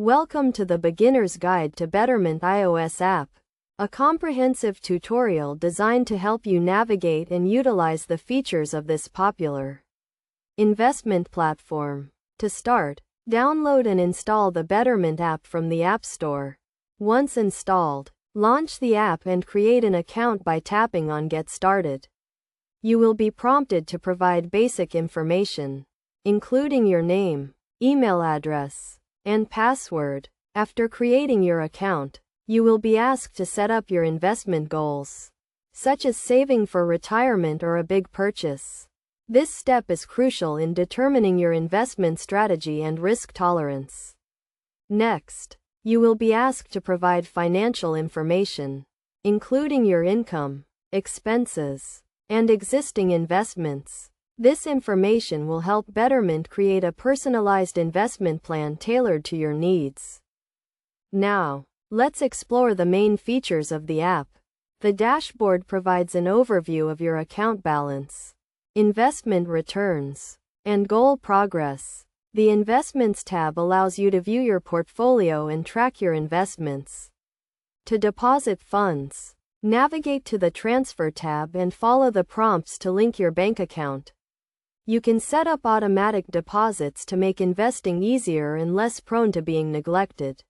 Welcome to the Beginner's Guide to Betterment iOS app, a comprehensive tutorial designed to help you navigate and utilize the features of this popular investment platform. To start, download and install the Betterment app from the App Store. Once installed, launch the app and create an account by tapping on Get Started. You will be prompted to provide basic information, including your name, email address, and password. After creating your account, you will be asked to set up your investment goals, such as saving for retirement or a big purchase. This step is crucial in determining your investment strategy and risk tolerance. Next, you will be asked to provide financial information, including your income, expenses, and existing investments. This information will help Betterment create a personalized investment plan tailored to your needs. Now, let's explore the main features of the app. The dashboard provides an overview of your account balance, investment returns, and goal progress. The Investments tab allows you to view your portfolio and track your investments. To deposit funds, navigate to the Transfer tab and follow the prompts to link your bank account. You can set up automatic deposits to make investing easier and less prone to being neglected.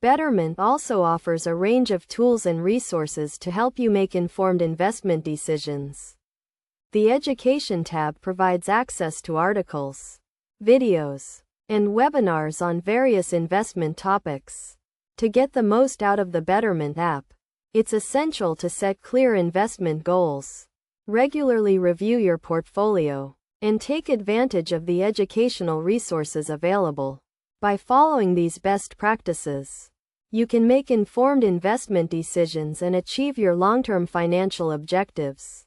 Betterment also offers a range of tools and resources to help you make informed investment decisions. The Education tab provides access to articles, videos, and webinars on various investment topics. To get the most out of the Betterment app, it's essential to set clear investment goals, regularly review your portfolio, and take advantage of the educational resources available. By following these best practices, you can make informed investment decisions and achieve your long-term financial objectives.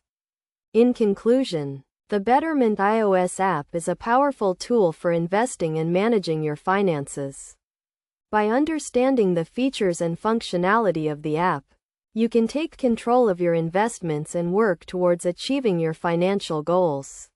In conclusion, the Betterment iOS app is a powerful tool for investing and managing your finances. By understanding the features and functionality of the app, you can take control of your investments and work towards achieving your financial goals.